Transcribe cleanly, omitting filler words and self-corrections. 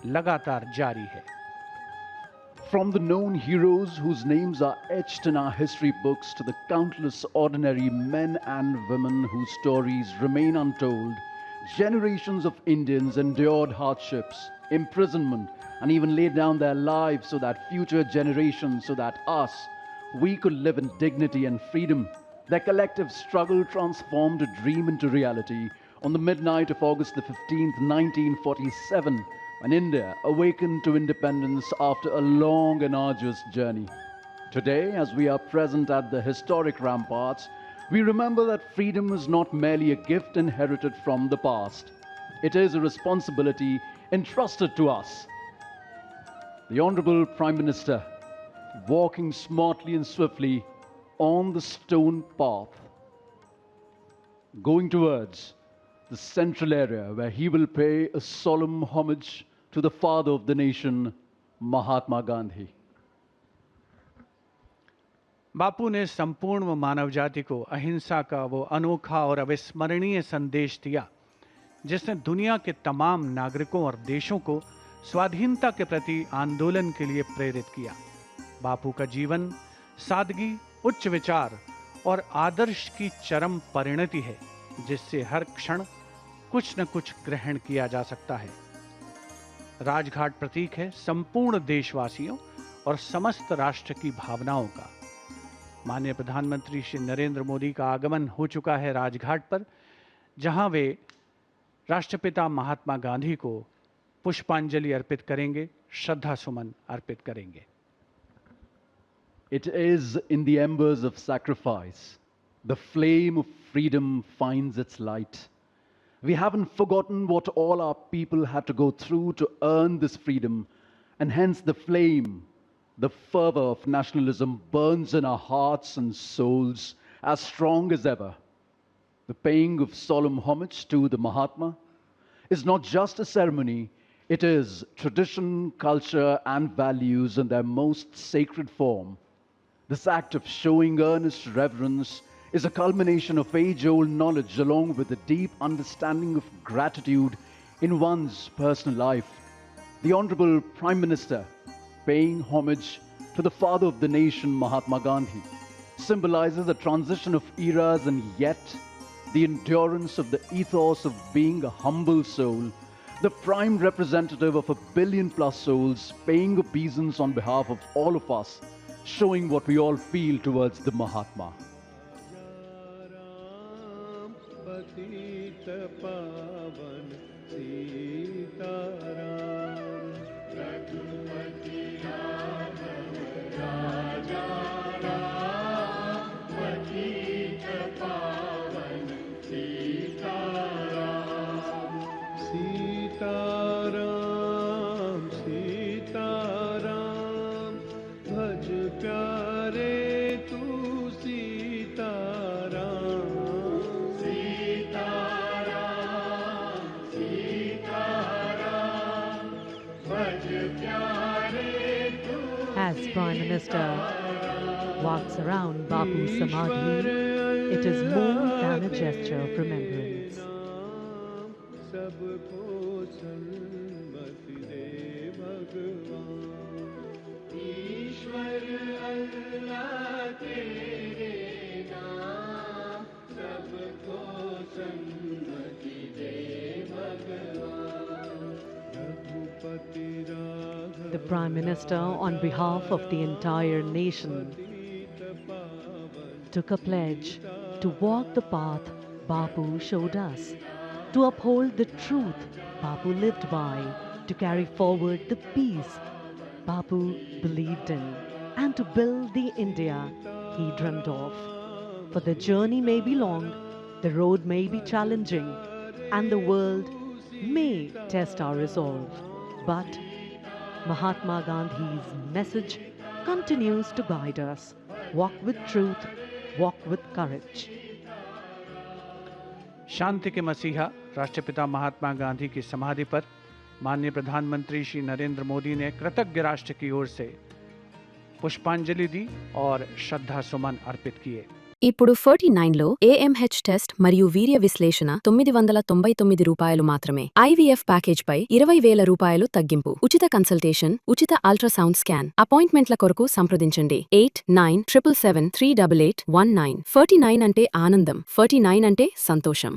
लगातार जारी है। From the known heroes whose names are etched in our history books to the countless ordinary men and women whose stories remain untold, generations of Indians endured hardships, imprisonment, and even laid down their lives so that future generations, so that us, we could live in dignity and freedom. Their collective struggle transformed a dream into reality on the midnight of August the 15th, 1947, when India awakened to independence after a long and arduous journey. Today, as we are present at the historic ramparts, we remember that freedom is not merely a gift inherited from the past. It is a responsibility entrusted to us. The Honorable Prime Minister, walking smartly and swiftly on the stone path, going towards the central area where he will pay a solemn homage to the father of the nation, Mahatma Gandhi. बापू ने संपूर्ण मानव जाति को अहिंसा का वो अनोखा और अविस्मरणीय संदेश दिया जिसने दुनिया के तमाम नागरिकों और देशों को स्वाधीनता के प्रति आंदोलन के लिए प्रेरित किया। बापू का जीवन सादगी, उच्च विचार और आदर्श की चरम परिणति है जिससे हर क्षण कुछ न कुछ ग्रहण किया जा सकता है। राजघाट प्रतीक है संपूर्ण देशवासियों और समस्त राष्ट्र की भावनाओं का। माननीय प्रधानमंत्री श्री नरेंद्र मोदी का आगमन हो चुका है राजघाट पर, जहां वे राष्ट्रपिता महात्मा गांधी को पुष्पांजलि अर्पित करेंगे, श्रद्धा सुमन अर्पित करेंगे। It is in the embers of sacrifice the flame of freedom finds its light. We haven't forgotten what all our people had to go through to earn this freedom, and hence the flame, the fervor of nationalism burns in our hearts and souls as strong as ever. The paying of solemn homage to the Mahatma is not just a ceremony, it is tradition, culture, and values in their most sacred form. This act of showing earnest reverence is a culmination of age-old knowledge along with a deep understanding of gratitude in one's personal life. The Honorable Prime Minister paying homage to the father of the nation, Mahatma Gandhi, symbolizes a transition of eras and yet the endurance of the ethos of being a humble soul, the prime representative of 1 billion plus souls, paying obeisance on behalf of all of us, showing what we all feel towards the Mahatma. As Prime Minister walks around Bapu's Samadhi, it is more than a gesture of remembrance. The Prime Minister, on behalf of the entire nation, took a pledge to walk the path Bapu showed us, to uphold the truth Bapu lived by, to carry forward the peace Bapu believed in, and to build the India he dreamed of. For the journey may be long, the road may be challenging, and the world may test our resolve. But Mahatma Gandhi's message continues to guide us. Walk with truth, walk with courage. शांति के मसीहा राष्ट्रपिता महात्मा गांधी की समाधि पर माननीय प्रधानमंत्री श्री नरेंद्र मोदी ने कृतज्ञ राष्ट्र की ओर से पुष्पांजलि दी और श्रद्धा सुमन अर्पित किए। ఇప్పుడు 49లో AMH టెస్ట్ మరియు వీర్య విశ్లేషణ ₹999 మాత్రమే. IVF ప్యాకేజ్పై ₹20,000 తగ్గింపు. ఉచిత కన్సల్టేషన్, ఉచిత అల్ట్రాసౌండ్ స్కాన్. అపాయింట్మెంట్ల కొరకు సంప్రదించండి 8977738819. 49 అంటే ఆనందం, 49 అంటే సంతోషం.